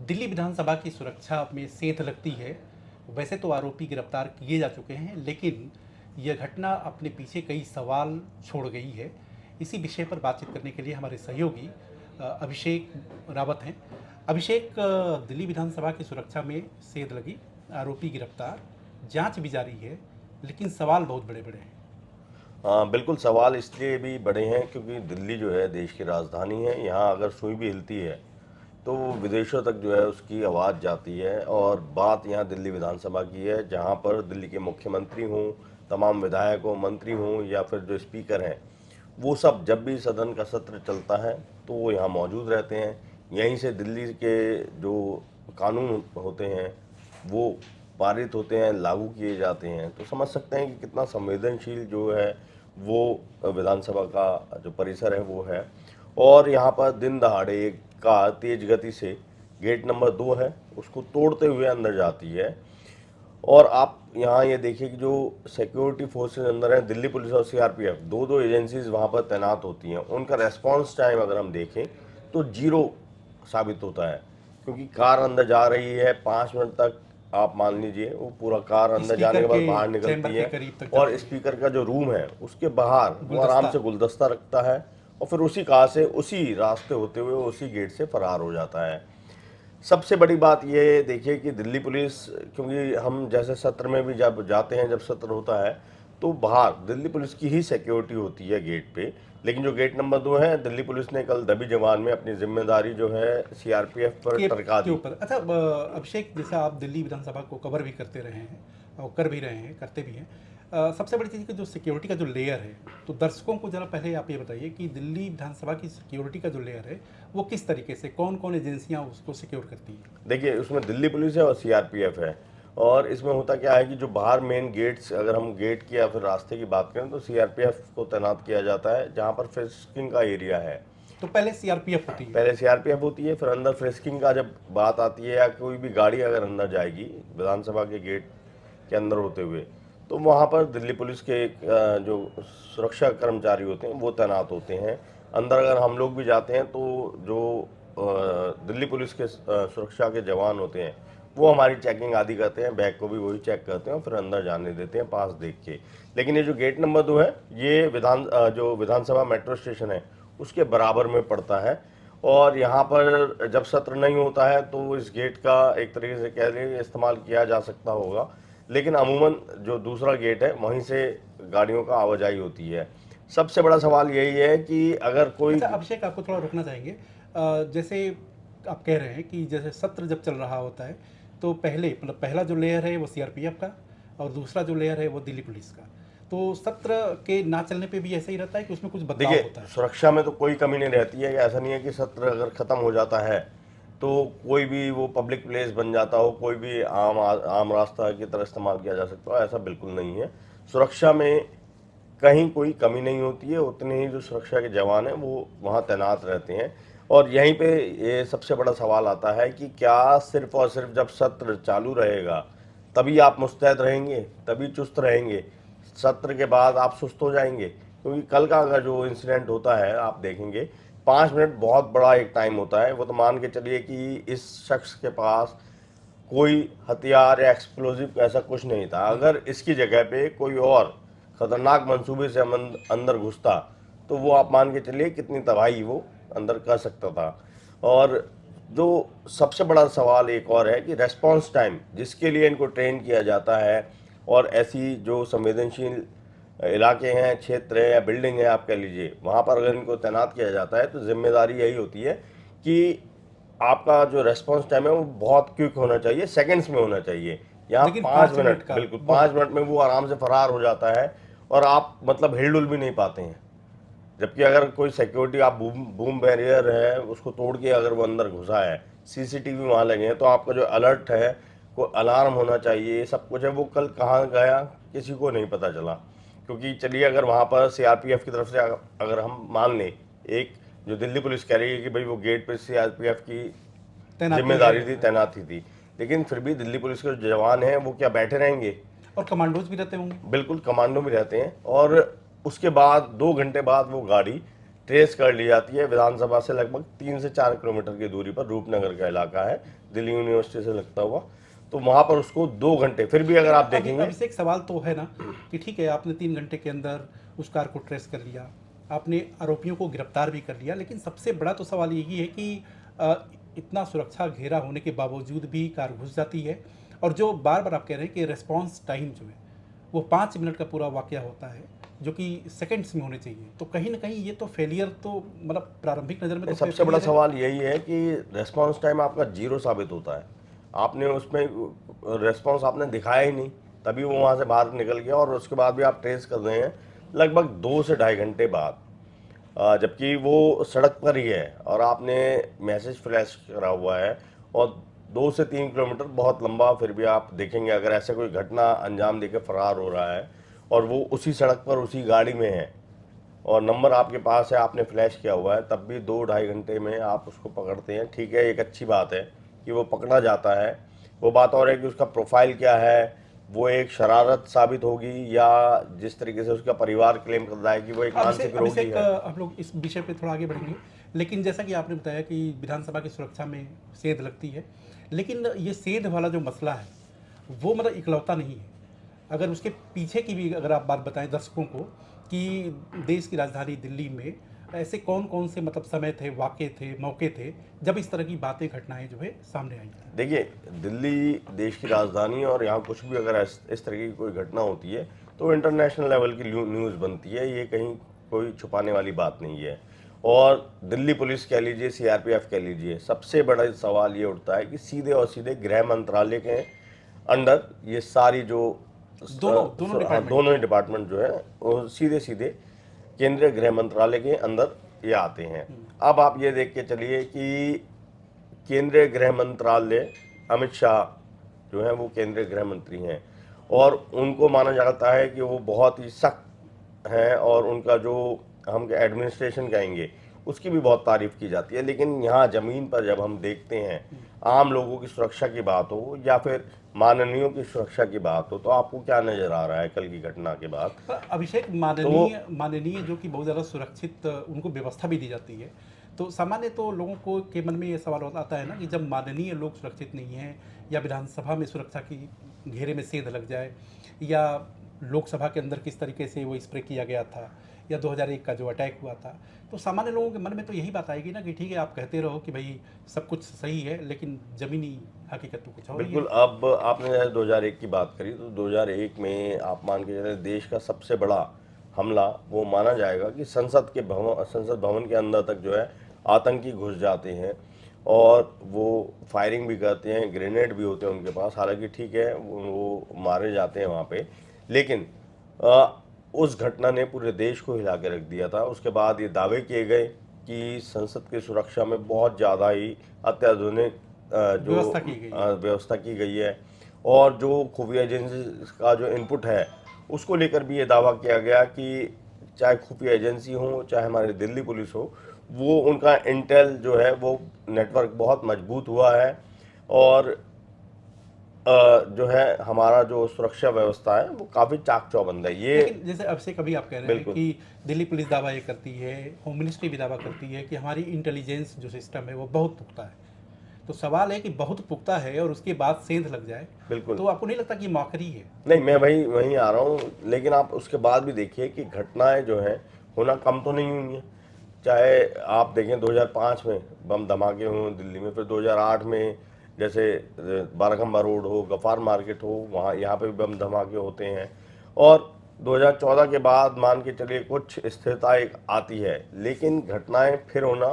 दिल्ली विधानसभा की सुरक्षा में सेंध लगती है। वैसे तो आरोपी गिरफ्तार किए जा चुके हैं, लेकिन यह घटना अपने पीछे कई सवाल छोड़ गई है। इसी विषय पर बातचीत करने के लिए हमारे सहयोगी अभिषेक रावत हैं। अभिषेक, दिल्ली विधानसभा की सुरक्षा में सेंध लगी, आरोपी गिरफ्तार, जांच भी जारी है, लेकिन सवाल बहुत बड़े बड़े हैं। हाँ, बिल्कुल। सवाल इसलिए भी बड़े हैं क्योंकि दिल्ली जो है देश की राजधानी है। यहाँ अगर सुई भी हिलती है तो वो विदेशों तक जो है उसकी आवाज़ जाती है। और बात यहाँ दिल्ली विधानसभा की है, जहाँ पर दिल्ली के मुख्यमंत्री हों, तमाम विधायक हों, मंत्री हों या फिर जो स्पीकर हैं, वो सब जब भी सदन का सत्र चलता है तो वो यहाँ मौजूद रहते हैं। यहीं से दिल्ली के जो कानून होते हैं वो पारित होते हैं, लागू किए जाते हैं। तो समझ सकते हैं कि कितना संवेदनशील जो है वो विधानसभा का जो परिसर है वो है। और यहाँ पर दिन दहाड़े एक कार तेज गति से गेट नंबर 2 है उसको तोड़ते हुए अंदर जाती है। और आप यहाँ ये देखिए कि जो सिक्योरिटी फोर्सेस अंदर हैं, दिल्ली पुलिस और सीआरपीएफ, दो दो एजेंसीज वहाँ पर तैनात होती हैं। उनका रेस्पॉन्स टाइम अगर हम देखें तो 0 साबित होता है, क्योंकि कार अंदर जा रही है 5 मिनट तक, आप मान लीजिए वो पूरा कार अंदर जाने स्पीकर के बाद के बाहर चैम्बर निकलती के है। करीब तक और जाती है। स्पीकर का जो रूम है उसके बाहर वो आराम गुलदस्ता। से गुलदस्ता रखता है और फिर उसी कार से उसी रास्ते होते हुए उसी गेट से फरार हो जाता है। सबसे बड़ी बात ये देखिए कि दिल्ली पुलिस, क्योंकि हम जैसे सत्र में भी जब जाते हैं, जब सत्र होता है तो बाहर दिल्ली पुलिस की ही सिक्योरिटी होती है गेट पे। लेकिन जो गेट नंबर 2 है, दिल्ली पुलिस ने कल दबी जवान में अपनी जिम्मेदारी जो है सीआरपीएफ पर टरका के दी। ऊपर अच्छा, अभिषेक, जैसा आप दिल्ली विधानसभा को कवर भी करते रहे हैं और कर भी रहे हैं, करते भी हैं, सबसे बड़ी चीज़ कि जो सिक्योरिटी का जो लेयर है, तो दर्शकों को ज़रा पहले आप ये बताइए कि दिल्ली विधानसभा की सिक्योरिटी का जो लेयर है वो किस तरीके से, कौन कौन एजेंसियां उसको सिक्योर करती हैं। देखिए, उसमें दिल्ली पुलिस है और सीआरपीएफ है। और इसमें होता क्या है कि जो बाहर मेन गेट्स, अगर हम गेट की या फिर रास्ते की बात करें तो सीआरपीएफ को तैनात किया जाता है जहाँ पर फ्रिस्किंग का एरिया है। तो पहले सीआरपीएफ होती है। पहले सीआरपीएफ होती है, फिर अंदर फ्रिस्किंग का जब बात आती है या कोई भी गाड़ी अगर अंदर जाएगी विधानसभा के गेट के अंदर होते हुए, तो वहाँ पर दिल्ली पुलिस के जो सुरक्षा कर्मचारी होते हैं वो तैनात होते हैं। अंदर अगर हम लोग भी जाते हैं तो जो दिल्ली पुलिस के सुरक्षा के जवान होते हैं वो हमारी चेकिंग आदि करते हैं, बैग को भी वही चेक करते हैं और फिर अंदर जाने देते हैं पास देख के। लेकिन ये जो गेट नंबर 2 है ये जो विधानसभा मेट्रो स्टेशन है उसके बराबर में पड़ता है। और यहाँ पर जब सत्र नहीं होता है तो इस गेट का एक तरीके से कह लें इस्तेमाल किया जा सकता होगा। लेकिन अमूमन जो दूसरा गेट है वहीं से गाड़ियों का आवाजाही होती है। सबसे बड़ा सवाल यही है कि अगर कोई, अच्छा अभिषेक, आपको थोड़ा रुकना चाहेंगे। जैसे आप कह रहे हैं कि जैसे सत्र जब चल रहा होता है तो पहले, मतलब पहला जो लेयर है वो सीआरपीएफ का और दूसरा जो लेयर है वो दिल्ली पुलिस का, तो सत्र के ना चलने पे भी ऐसा ही रहता है कि उसमें कुछ बदलाव देखिए, होता है। सुरक्षा में तो कोई कमी नहीं रहती है। ऐसा नहीं है कि सत्र अगर ख़त्म हो जाता है तो कोई भी वो पब्लिक प्लेस बन जाता हो, कोई भी आम रास्ता की तरह इस्तेमाल किया जा सकता हो, ऐसा बिल्कुल नहीं है। सुरक्षा में कहीं कोई कमी नहीं होती है। उतने ही जो सुरक्षा के जवान हैं वो वहाँ तैनात रहते हैं। और यहीं पे ये सबसे बड़ा सवाल आता है कि क्या सिर्फ और सिर्फ जब सत्र चालू रहेगा तभी आप मुस्तैद रहेंगे, तभी चुस्त रहेंगे, सत्र के बाद आप सुस्त हो जाएंगे? क्योंकि कल का अगर जो इंसिडेंट होता है आप देखेंगे, 5 मिनट बहुत बड़ा एक टाइम होता है। वो तो मान के चलिए कि इस शख्स के पास कोई हथियार या एक्सप्लोजिव ऐसा कुछ नहीं था। अगर इसकी जगह पे कोई और खतरनाक मंसूबे से अंदर घुसता तो वो आप मान के चलिए कितनी तबाही वो अंदर कर सकता था। और जो सबसे बड़ा सवाल एक और है कि रेस्पॉन्स टाइम जिसके लिए इनको ट्रेन किया जाता है, और ऐसी जो संवेदनशील इलाके हैं, क्षेत्र है या बिल्डिंग है आप कह लीजिए, वहाँ पर अगर इनको तैनात किया जाता है तो जिम्मेदारी यही होती है कि आपका जो रेस्पॉन्स टाइम है वो बहुत क्विक होना चाहिए, सेकंड्स में होना चाहिए। यहाँ लेकिन पाँच 5 मिनट मिनट का बिल्कुल बहुत। 5 मिनट में वो आराम से फरार हो जाता है और आप मतलब हिलडुल भी नहीं पाते हैं। जबकि अगर कोई सिक्योरिटी, आप बूम बूम बैरियर है उसको तोड़ के अगर वो अंदर घुसा है, सीसीटीवी वहाँ लगे हैं, तो आपका जो अलर्ट है, कोई अलार्म होना चाहिए, सब कुछ है, वो कल कहाँ गया किसी को नहीं पता चला। क्योंकि चलिए अगर वहाँ पर सीआरपीएफ की तरफ से अगर हम मान लें, एक जो दिल्ली पुलिस कह रही है कि भाई वो गेट पे सीआरपीएफ की तैनाती है। जिम्मेदारी थी, तैनाती थी, लेकिन फिर भी दिल्ली पुलिस के जो जवान हैं वो क्या बैठे रहेंगे? और कमांडोज भी रहते होंगे। बिल्कुल, कमांडो में रहते हैं। और उसके बाद 2 घंटे बाद वो गाड़ी ट्रेस कर ली जाती है। विधानसभा से लगभग 3 से 4 किलोमीटर की दूरी पर रूपनगर का इलाका है, दिल्ली यूनिवर्सिटी से लगता हुआ। तो वहाँ पर उसको 2 घंटे, फिर भी अगर आप देखेंगे, अभिषेक सवाल तो है ना कि ठीक है, आपने 3 घंटे के अंदर उस कार को ट्रेस कर लिया, आपने आरोपियों को गिरफ्तार भी कर लिया, लेकिन सबसे बड़ा तो सवाल यही है कि अ, इतना सुरक्षा घेरा होने के बावजूद भी कार घुस जाती है, और जो बार बार आप कह रहे हैं कि रेस्पॉन्स टाइम जो है वो 5 मिनट का पूरा वाकया होता है, जो कि सेकंड्स में होने चाहिए। तो कहीं ना कहीं ये तो फेलियर, तो मतलब प्रारंभिक नज़र में तो सबसे बड़ा failure है। सवाल यही है कि रेस्पॉन्स टाइम आपका 0 साबित होता है। आपने उसमें रेस्पॉन्स आपने दिखाया ही नहीं, तभी वो वहाँ से बाहर निकल गया, और उसके बाद भी आप ट्रेस कर रहे हैं लगभग 2 से ढाई घंटे बाद। जबकि वो सड़क पर ही है और आपने मैसेज फ्लैश करा हुआ है, और 2 से 3 किलोमीटर बहुत लंबा, फिर भी आप देखेंगे अगर ऐसे कोई घटना अंजाम देके फरार हो रहा है और वो उसी सड़क पर उसी गाड़ी में है और नंबर आपके पास है, आपने फ्लैश किया हुआ है, तब भी 2 ढाई घंटे में आप उसको पकड़ते हैं। ठीक है, एक अच्छी बात है कि वो पकड़ा जाता है। वो बात और है कि उसका प्रोफाइल क्या है, वो एक शरारत साबित होगी या जिस तरीके से उसका परिवार क्लेम कर रहा है कि वो एक मानसिक रोगी अभिषेक, है। हम लोग इस विषय पे थोड़ा आगे बढ़ेंगे, लेकिन जैसा कि आपने बताया कि विधानसभा की सुरक्षा में सेंध लगती है, लेकिन ये सेंध वाला जो मसला है वो मतलब इकलौता नहीं है। अगर उसके पीछे की भी अगर आप बात बताएं दर्शकों को कि देश की राजधानी दिल्ली में ऐसे कौन कौन से मतलब समय थे, वाक़े थे, मौके थे जब इस तरह की बातें, घटनाएं जो है सामने आई थी। देखिए, दिल्ली देश की राजधानी, और यहाँ कुछ भी अगर इस तरह की कोई घटना होती है तो इंटरनेशनल लेवल की न्यूज़ बनती है, ये कहीं कोई छुपाने वाली बात नहीं है। और दिल्ली पुलिस कह लीजिए, सीआरपीएफ कह लीजिए, सबसे बड़ा सवाल ये उठता है कि सीधे और सीधे गृह मंत्रालय के अंडर ये सारी जो दोनों हाँ, डिपार्टमेंट। दोनों ही डिपार्टमेंट जो है वो सीधे सीधे केंद्रीय गृह मंत्रालय के अंदर ये आते हैं। अब आप ये देख के चलिए कि केंद्रीय गृह मंत्रालय, अमित शाह जो है वो केंद्रीय गृह मंत्री हैं, और उनको माना जाता है कि वो बहुत ही सख्त हैं, और उनका जो हम एडमिनिस्ट्रेशन कहेंगे उसकी भी बहुत तारीफ की जाती है। लेकिन यहाँ ज़मीन पर जब हम देखते हैं, आम लोगों की सुरक्षा की बात हो या फिर माननीयों की सुरक्षा की बात हो, तो आपको क्या नज़र आ रहा है कल की घटना के बाद? अभिषेक, तो वो माननीय जो कि बहुत ज़्यादा सुरक्षित उनको व्यवस्था भी दी जाती है, तो सामान्य तो लोगों को के मन में ये सवाल आता है ना कि जब माननीय लोग सुरक्षित नहीं हैं, या विधानसभा में सुरक्षा की घेरे में सेंध लग जाए, या लोकसभा के अंदर किस तरीके से वो स्प्रे किया गया था, या 2001 का जो अटैक हुआ था, तो सामान्य लोगों के मन में तो यही बात आएगी ना कि ठीक है, आप कहते रहो कि भाई सब कुछ सही है, लेकिन ज़मीनी हकीकत तो कुछ और ही है। बिल्कुल। अब आपने जैसे 2001 की बात करी, तो 2001 में आप मान के चले देश का सबसे बड़ा हमला वो माना जाएगा कि संसद भवन के अंदर तक जो है आतंकी घुस जाते हैं, और वो फायरिंग भी करते हैं, ग्रेनेड भी होते हैं उनके पास। हालांकि ठीक है, वो मारे जाते हैं वहाँ पे, लेकिन उस घटना ने पूरे देश को हिला के रख दिया था। उसके बाद ये दावे किए गए कि संसद की सुरक्षा में बहुत ज़्यादा ही अत्याधुनिक व्यवस्था की गई है, और जो खुफिया एजेंसी का जो इनपुट है उसको लेकर भी ये दावा किया गया कि चाहे खुफिया एजेंसी हो चाहे हमारी दिल्ली पुलिस हो, वो उनका इंटेल जो है वो नेटवर्क बहुत मजबूत हुआ है, और जो है हमारा जो सुरक्षा व्यवस्था है वो काफ़ी चाक चौबंद है। ये लेकिन जैसे अब से कभी आप कह रहे हैं बिल्कुल कि दिल्ली पुलिस दावा ये करती है, होम मिनिस्ट्री भी दावा करती है कि हमारी इंटेलिजेंस जो सिस्टम है वो बहुत पुख्ता है, तो सवाल है कि बहुत पुख्ता है और उसके बाद सेंध लग जाए, बिल्कुल। तो आपको नहीं लगता कि मौकरी है? नहीं, मैं वहीं आ रहा हूँ, लेकिन आप उसके बाद भी देखिए कि घटनाएं जो हैं होना कम तो नहीं हुई हैं। चाहे आप देखें 2005 में बम धमाके हुए दिल्ली में, फिर 2008 में जैसे बाराखंबा रोड हो, गफ्फार मार्केट हो, वहाँ यहाँ पे भी बम धमाके होते हैं, और 2014 के बाद मान के चलिए कुछ स्थिरता एक आती है, लेकिन घटनाएं फिर होना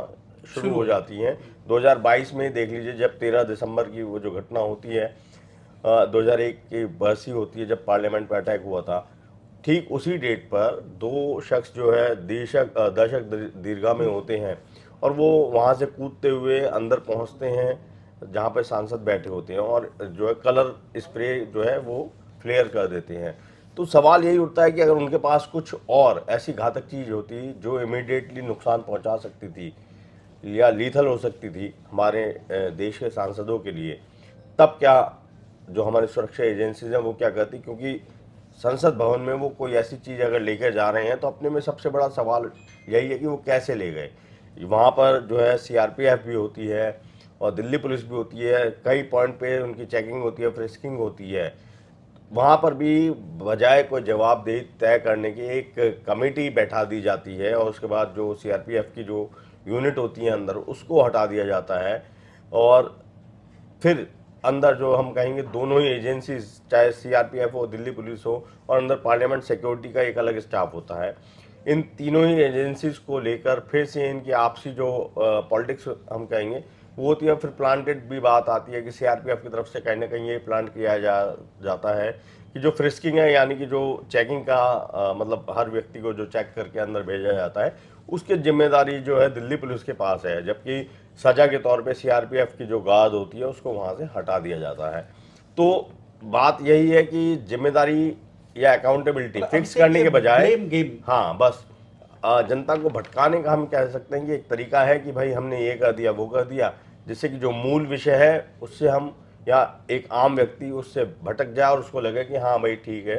शुरू हो जाती हैं। 2022 में देख लीजिए, जब 13 दिसंबर की वो जो घटना होती है, 2001 की बरसी होती है जब पार्लियामेंट पर अटैक हुआ था, ठीक उसी डेट पर दो शख्स जो है दशक दीर्घा में होते हैं, और वो वहाँ से कूदते हुए अंदर पहुँचते हैं जहाँ पे सांसद बैठे होते हैं, और जो है कलर स्प्रे जो है वो फ्लेयर कर देते हैं। तो सवाल यही उठता है कि अगर उनके पास कुछ और ऐसी घातक चीज़ होती जो इमीडिएटली नुकसान पहुँचा सकती थी या लीथल हो सकती थी हमारे देश के सांसदों के लिए, तब क्या जो हमारी सुरक्षा एजेंसीज हैं वो क्या करती? क्योंकि संसद भवन में वो कोई ऐसी चीज़ अगर लेकर जा रहे हैं तो अपने में सबसे बड़ा सवाल यही है कि वो कैसे ले गए। वहाँ पर जो है सीआरपीएफ भी होती है और दिल्ली पुलिस भी होती है, कई पॉइंट पे उनकी चेकिंग होती है, फ्रिस्किंग होती है। वहाँ पर भी बजाय कोई जवाबदेही तय करने की एक कमेटी बैठा दी जाती है और उसके बाद जो सीआरपीएफ की जो यूनिट होती है अंदर उसको हटा दिया जाता है। और फिर अंदर जो हम कहेंगे दोनों ही एजेंसीज, चाहे सीआरपीएफ हो, दिल्ली पुलिस हो, और अंदर पार्लियामेंट सिक्योरिटी का एक अलग स्टाफ होता है। इन तीनों ही एजेंसीज को लेकर फिर से इनकी आपसी जो पॉलिटिक्स हम कहेंगे वो होती है। फिर प्लांटेड भी बात आती है कि सीआरपीएफ की तरफ से कहीं ना कहीं ये प्लांट किया जाता है कि जो फ्रिस्किंग है, यानी कि जो चेकिंग का मतलब हर व्यक्ति को जो चेक करके अंदर भेजा जाता है उसकी जिम्मेदारी जो है दिल्ली पुलिस के पास है, जबकि सजा के तौर पे सीआरपीएफ की जो गार्ड होती है उसको वहाँ से हटा दिया जाता है। तो बात यही है कि जिम्मेदारी या अकाउंटेबिलिटी फिक्स करने के बजाय, ब्लेम गेम। हाँ, बस जनता को भटकाने का हम कह सकते हैं कि एक तरीका है कि भाई हमने ये कर दिया, वो कर दिया, जिससे कि जो मूल विषय है उससे हम या एक आम व्यक्ति उससे भटक जाए और उसको लगे कि हाँ भाई ठीक है,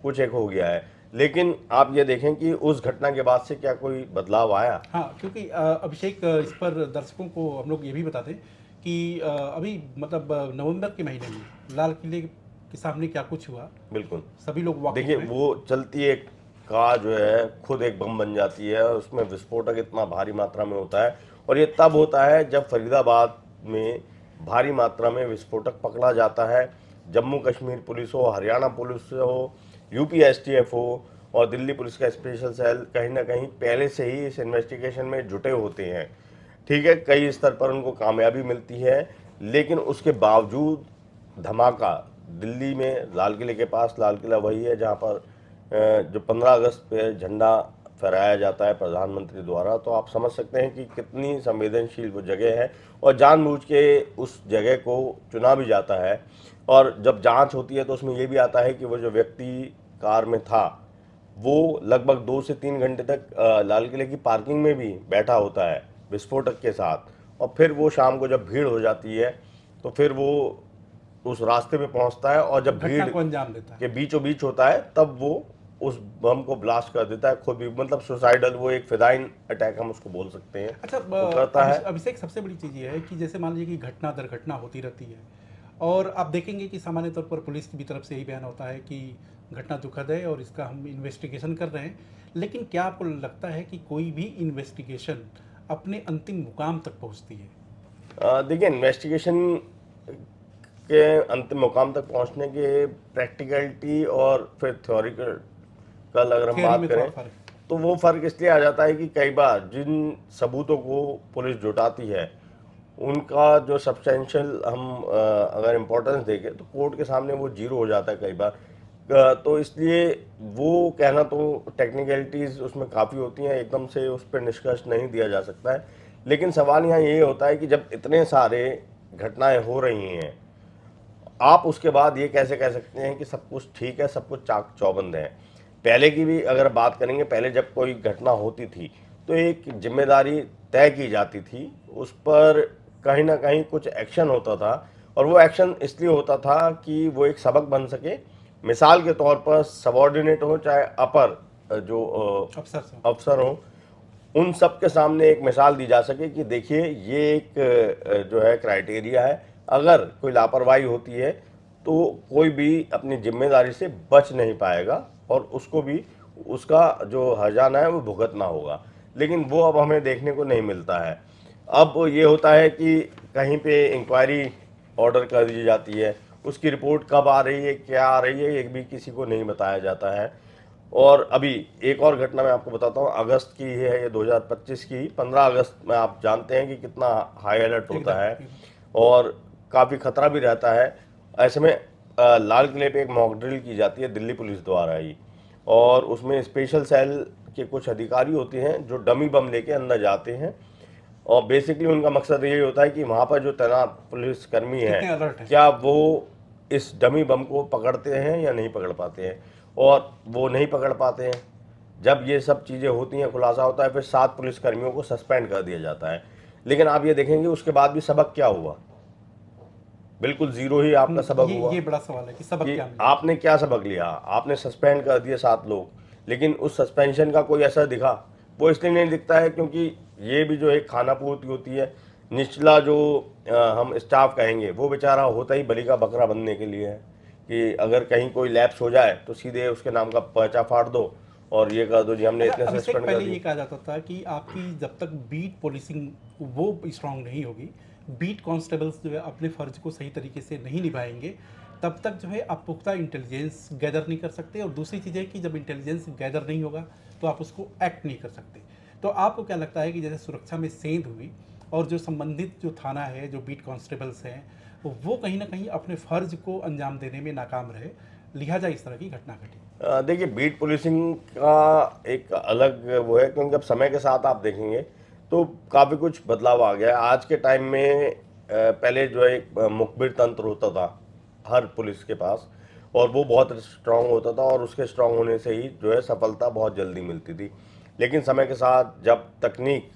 कुछ एक हो गया है। लेकिन आप ये देखें कि उस घटना के बाद से क्या कोई बदलाव आया? हाँ, क्योंकि अभिषेक, इस पर दर्शकों को हम लोग ये भी बता दें कि अभी मतलब नवंबर के महीने में लाल किले के सामने क्या कुछ हुआ, बिल्कुल। सभी लोग वाकिफ देखिए, हैं। वो चलती एक कार जो है खुद एक बम बन जाती है और उसमें विस्फोटक इतना भारी मात्रा में होता है। और ये तब होता है जब फरीदाबाद में भारी मात्रा में विस्फोटक पकड़ा जाता है। जम्मू कश्मीर पुलिस हो, हरियाणा पुलिस हो, यूपी एसटीएफ हो और दिल्ली पुलिस का स्पेशल सेल कहीं ना कहीं पहले से ही इस इन्वेस्टिगेशन में जुटे होते हैं। ठीक है, कई स्तर पर उनको कामयाबी मिलती है, लेकिन उसके बावजूद धमाका दिल्ली में लाल किले के पास, लाल किला वही है जहाँ पर जो 15 अगस्त पे झंडा फहराया जाता है प्रधानमंत्री द्वारा। तो आप समझ सकते हैं कि कितनी संवेदनशील वो जगह है और जानबूझ के उस जगह को चुना भी जाता है। और जब जांच होती है तो उसमें ये भी आता है कि वो जो व्यक्ति कार में था वो लगभग 2 से 3 घंटे तक लाल किले की पार्किंग में भी बैठा होता है विस्फोटक के साथ। और फिर वो शाम को जब भीड़ हो जाती है तो फिर वो उस रास्ते पे पहुंचता है और जब घटना भीड़ को अंजाम देता है। के बीचों बीच होता है तब वो उस बम को ब्लास्ट कर देता है खुद भी, मतलब सुसाइडल, वो एक फिदाइन अटैक हम उसको बोल सकते हैं, अच्छा, वो करता है। अभिषेक, सबसे बड़ी चीज़ ये है कि जैसे मान लीजिए कि घटना दर घटना होती रहती है और आप देखेंगे कि सामान्य तौर पर पुलिस की भी तरफ से यही बयान होता है कि घटना दुखद है और इसका हम इन्वेस्टिगेशन कर रहे हैं। लेकिन क्या आपको लगता है कि कोई भी इन्वेस्टिगेशन अपने अंतिम मुकाम तक पहुंचती है? देखिए, इन्वेस्टिगेशन के अंतिम मुकाम तक पहुंचने के प्रैक्टिकलिटी और फिर थ्योरिकल अगर हम थियरी बात में थोड़ा करें फर्क है। तो वो फ़र्क इसलिए आ जाता है कि कई बार जिन सबूतों को पुलिस जुटाती है उनका जो सब्सटेंशियल हम अगर इम्पोर्टेंस देखें तो कोर्ट के सामने वो जीरो हो जाता है कई बार। तो इसलिए वो कहना तो टेक्निकलिटीज़ उसमें काफ़ी होती हैं, एकदम से उस पर निष्कर्ष नहीं दिया जा सकता है। लेकिन सवाल यहाँ ये होता है कि जब इतने सारे घटनाएं हो रही हैं, आप उसके बाद ये कैसे कह सकते हैं कि सब कुछ ठीक है, सब कुछ चाक चौबंद है? पहले की भी अगर बात करेंगे, पहले जब कोई घटना होती थी तो एक जिम्मेदारी तय की जाती थी, उस पर कहीं ना कहीं कुछ एक्शन होता था और वो एक्शन इसलिए होता था कि वो एक सबक बन सके। मिसाल के तौर पर सबॉर्डिनेट हो चाहे अपर जो अफसर हो, उन सब के सामने एक मिसाल दी जा सके कि देखिए ये एक जो है क्राइटेरिया है, अगर कोई लापरवाही होती है तो कोई भी अपनी जिम्मेदारी से बच नहीं पाएगा और उसको भी उसका जो हर्जाना है वो भुगतना होगा। लेकिन वो अब हमें देखने को नहीं मिलता है। अब ये होता है कि कहीं पे इंक्वायरी ऑर्डर कर दी जाती है, उसकी रिपोर्ट कब आ रही है, क्या आ रही है, ये भी किसी को नहीं बताया जाता है। और अभी एक और घटना मैं आपको बताता हूँ, अगस्त की है ये, 2025 की 15 अगस्त में आप जानते हैं कि कितना हाई अलर्ट होता है और काफ़ी खतरा भी रहता है। ऐसे में लाल किले पे एक मॉक ड्रिल की जाती है दिल्ली पुलिस द्वारा ही, और उसमें स्पेशल सेल के कुछ अधिकारी होते हैं जो डमी बम लेके अंदर जाते हैं और बेसिकली उनका मकसद यही होता है कि वहाँ पर जो तैनात पुलिसकर्मी हैं क्या वो इस डमी बम को पकड़ते हैं या नहीं पकड़ पाते हैं, और वो नहीं पकड़ पाते हैं। जब ये सब चीज़ें होती हैं, खुलासा होता है, फिर 7 पुलिसकर्मियों को सस्पेंड कर दिया जाता है। लेकिन आप ये देखेंगे उसके बाद भी सबक क्या हुआ? बिल्कुल जीरो ही आपका सबक हुआ ये बड़ा सवाल है कि सबक कि क्या मिला। आपने क्या सबक लिया। आपने सस्पेंड कर दिए 7 लोग, लेकिन उस सस्पेंशन का कोई असर दिखा? वो इसलिए नहीं दिखता है क्योंकि ये भी जो एक खाना पूर्ति होती है, निचला जो हम स्टाफ कहेंगे, वो बेचारा होता ही बलि का बकरा बनने के लिए है कि अगर कहीं कोई लैप्स हो जाए तो सीधे उसके नाम का पर्चा फाड़ दो और ये कर दो जी हमने अच्छा, इतने अभिषेक, सस्पेंड कर पहले ये दिए। कहा जाता था कि आपकी जब तक बीट पुलिसिंग वो स्ट्रांग नहीं होगी, बीट कांस्टेबल्स जो है अपने फर्ज को सही तरीके से नहीं निभाएंगे, तब तक जो है आप पुख्ता इंटेलिजेंस गैदर नहीं कर सकते। और दूसरी चीज़ है कि जब इंटेलिजेंस गैदर नहीं होगा तो आप उसको एक्ट नहीं कर सकते। तो आपको क्या लगता है कि जैसे सुरक्षा में सेंध हुई और जो संबंधित जो थाना है, जो बीट कांस्टेबल्स हैं, वो कहीं ना कहीं अपने फर्ज को अंजाम देने में नाकाम रहे, लिहाजा इस तरह की घटना घटी? देखिए, बीट पुलिसिंग का एक अलग वो है क्योंकि अब समय के साथ आप देखेंगे तो काफ़ी कुछ बदलाव आ गया है। आज के टाइम में पहले जो है एक मुखबिर तंत्र होता था हर पुलिस के पास, और वो बहुत स्ट्रांग होता था और उसके स्ट्रांग होने से ही जो है सफलता बहुत जल्दी मिलती थी। लेकिन समय के साथ जब तकनीक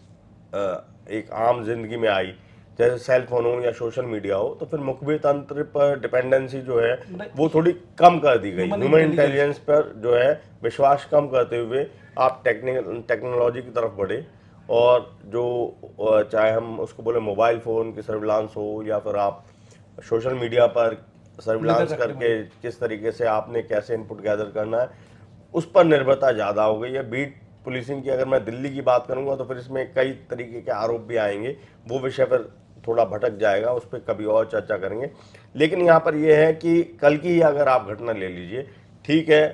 एक आम जिंदगी में आई, जैसे सेल फोन हो या सोशल मीडिया हो, तो फिर मुखबिर तंत्र पर डिपेंडेंसी जो है वो थोड़ी कम कर दी गई। ह्यूमन ह्यूमन इंटेलिजेंस इंटेलिजेंस पर जो है विश्वास कम करते हुए आप टेक्नोलॉजी की तरफ बढ़े, और जो चाहे हम उसको बोले मोबाइल फ़ोन की सर्विलांस हो या फिर आप सोशल मीडिया पर नजर सर्विलांस रखने करके वाली। किस तरीके से आपने कैसे इनपुट गैदर करना है, उस पर निर्भरता ज़्यादा हो गई है। बीट पुलिसिंग की अगर मैं दिल्ली की बात करूंगा तो फिर इसमें कई तरीके के आरोप भी आएंगे, वो विषय पर थोड़ा भटक जाएगा, उस पर कभी और चर्चा करेंगे। लेकिन यहाँ पर यह है कि कल की ही अगर आप घटना ले लीजिए, ठीक है,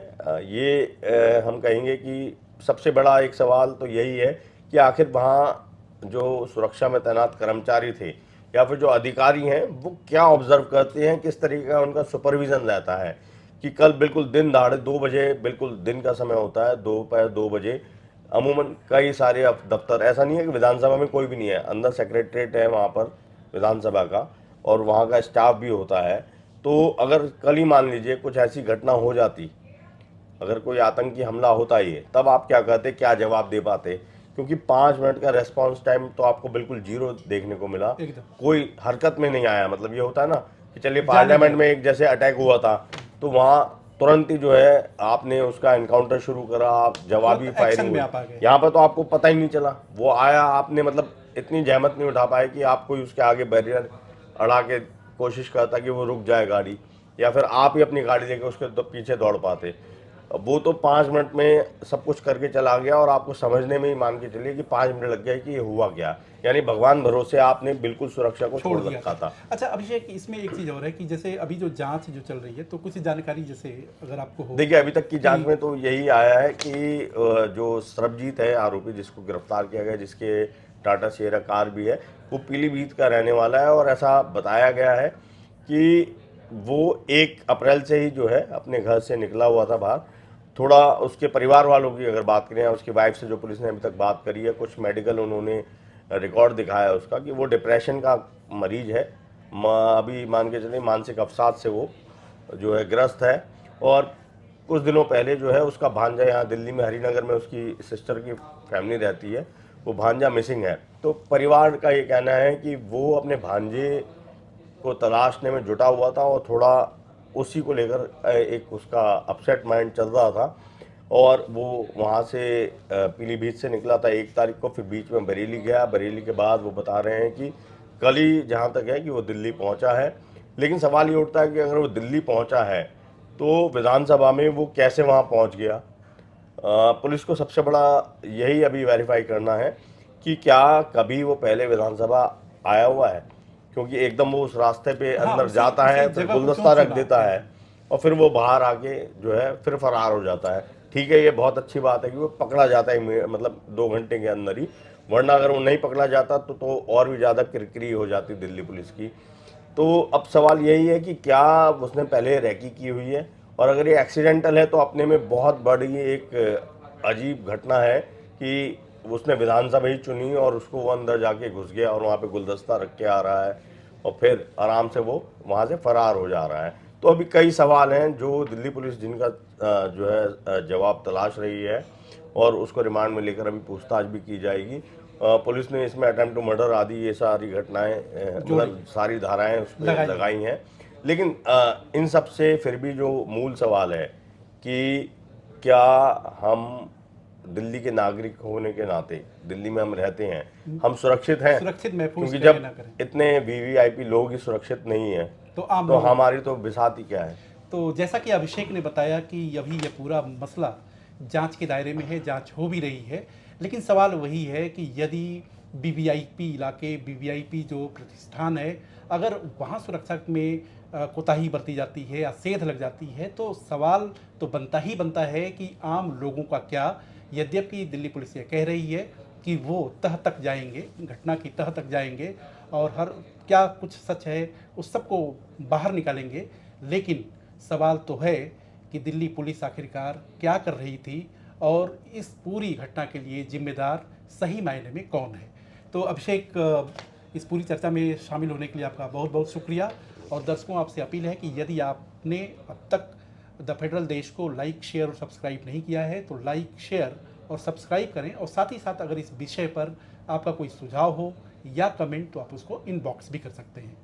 ये हम कहेंगे कि सबसे बड़ा एक सवाल तो यही है कि आखिर वहाँ जो सुरक्षा में तैनात कर्मचारी थे या फिर जो अधिकारी हैं वो क्या ऑब्जर्व करते हैं, किस तरीके का उनका सुपरविजन रहता है कि कल बिल्कुल दिन दहाड़े 2 बजे, बिल्कुल दिन का समय होता है, दोपहर 2 बजे, अमूमन कई सारे दफ्तर, ऐसा नहीं है कि विधानसभा में कोई भी नहीं है, अंदर सेक्रेटरीट है वहाँ पर विधानसभा का, और वहाँ का स्टाफ भी होता है। तो अगर कल ही मान लीजिए कुछ ऐसी घटना हो जाती, अगर कोई आतंकी हमला होता ही है, तब आप क्या करते, क्या जवाब दे पाते? क्योंकि 5 मिनट का रेस्पॉन्स टाइम तो आपको बिल्कुल जीरो देखने को मिला। एकदम कोई हरकत में नहीं आया। मतलब ये होता है ना कि चलिए जाने पार्लियामेंट दिया। में एक जैसे अटैक हुआ था, तो वहाँ तुरंत ही जो है आपने उसका एनकाउंटर शुरू करा, आप जवाबी तुरंत एक्शन फायरिंग में हुई। आप आ गए। यहाँ पर तो आपको पता ही नहीं चला, वो आया, आपने मतलब इतनी जहमत नहीं उठा पाए कि आप कोई उसके आगे बैरियर अड़ा के कोशिश करता कि वो रुक जाए गाड़ी, या फिर आप ही अपनी गाड़ी लेके उसके पीछे दौड़ पाते। अब वो तो 5 मिनट में सब कुछ करके चला गया, और आपको समझने में ही मान के चलिए कि 5 मिनट लग गए कि ये हुआ क्या। यानी भगवान भरोसे आपने बिल्कुल सुरक्षा को छोड़ छोड़ दिया रखा था। था। अच्छा अभिषेक, इसमें एक चीज़ और है कि जैसे अभी जो जांच जो चल रही है, तो कुछ जानकारी जैसे अगर आपको हो देखिए, अभी तक की जांच कि में तो यही आया है कि जो सरबजीत है आरोपी जिसको गिरफ्तार किया गया, जिसके टाटा सिएरा कार भी है, वो पीलीभीत का रहने वाला है, और ऐसा बताया गया है कि वो 1 अप्रैल से ही जो है अपने घर से निकला हुआ था बाहर। थोड़ा उसके परिवार वालों की अगर बात करें, उसकी वाइफ से जो पुलिस ने अभी तक बात करी है, कुछ मेडिकल उन्होंने रिकॉर्ड दिखाया उसका कि वो डिप्रेशन का मरीज है। अभी मान के चलिए मानसिक अवसाद से वो जो है ग्रस्त है, और कुछ दिनों पहले जो है उसका भांजा यहाँ दिल्ली में हरिनगर में उसकी सिस्टर की फैमिली रहती है, वो भांजा मिसिंग है। तो परिवार का ये कहना है कि वो अपने भांजे को तलाशने में जुटा हुआ था, और थोड़ा उसी को लेकर एक उसका अपसेट माइंड चल रहा था, और वो वहाँ से पीलीभीत से निकला था 1 तारीख को, फिर बीच में बरेली गया। बरेली के बाद वो बता रहे हैं कि कल ही जहाँ तक है कि वो दिल्ली पहुँचा है। लेकिन सवाल ये उठता है कि अगर वो दिल्ली पहुँचा है तो विधानसभा में वो कैसे वहाँ पहुँच गया? पुलिस को सबसे बड़ा यही अभी वेरीफाई करना है कि क्या कभी वो पहले विधानसभा आया हुआ है, क्योंकि एकदम वो उस रास्ते पे हाँ, अंदर उसी जाता उसी है, फिर जगह को क्यों गुलदस्ता रख चुना? देता है, बिल्कुल। और फिर वो बाहर आके जो है फिर फरार हो जाता है। ठीक है, ये बहुत अच्छी बात है कि वो पकड़ा जाता है मतलब 2 घंटे के अंदर ही, वरना अगर वो नहीं पकड़ा जाता तो और भी ज़्यादा किरकिरी हो जाती दिल्ली पुलिस की। तो अब सवाल यही है कि क्या उसने पहले रैकी की हुई है, और अगर ये एक्सीडेंटल है तो अपने में बहुत बड़ी एक अजीब घटना है कि उसने विधानसभा ही चुनी और उसको वो अंदर जाके घुस गया और वहाँ पे गुलदस्ता रख के आ रहा है, और फिर आराम से वो वहाँ से फरार हो जा रहा है। तो अभी कई सवाल हैं जो दिल्ली पुलिस जिनका जो है जवाब तलाश रही है, और उसको रिमांड में लेकर अभी पूछताछ भी की जाएगी। पुलिस ने इसमें अटेम्प्ट टू मर्डर आदि ये सारी घटनाएं मतलब सारी धाराएं उस पर लगाई हैं। लेकिन इन सब से फिर भी जो मूल सवाल है कि क्या हम दिल्ली के नागरिक होने के नाते, दिल्ली में हम रहते हैं, हम सुरक्षित हैं? सुरक्षित महफूज क्योंकि करें जब ना करें। इतने वीवीआईपी लोग ही सुरक्षित नहीं है तो आम तो लोग, हमारी तो बिसात ही क्या है। तो जैसा कि अभिषेक ने बताया कि अभी यह पूरा मसला जांच के दायरे में है, जांच हो भी रही है, लेकिन सवाल वही है कि यदि वीवीआईपी इलाके, वीवीआईपी जो प्रतिष्ठान है, अगर वहाँ सुरक्षा में कोताही बरती जाती है या सेध लग जाती है, तो सवाल तो बनता ही बनता है कि आम लोगों का क्या। यद्यपि दिल्ली पुलिस ये कह रही है कि वो तह तक जाएंगे, घटना की तह तक जाएंगे और हर क्या कुछ सच है उस सबको बाहर निकालेंगे, लेकिन सवाल तो है कि दिल्ली पुलिस आखिरकार क्या कर रही थी और इस पूरी घटना के लिए जिम्मेदार सही मायने में कौन है। तो अभिषेक, इस पूरी चर्चा में शामिल होने के लिए आपका बहुत बहुत शुक्रिया। और दर्शकों, आपसे अपील है कि यदि आपने अब तक द फेडरल देश को लाइक, शेयर और सब्सक्राइब नहीं किया है तो लाइक, शेयर और सब्सक्राइब करें। और साथ ही साथ अगर इस विषय पर आपका कोई सुझाव हो या कमेंट तो आप उसको इनबॉक्स भी कर सकते हैं।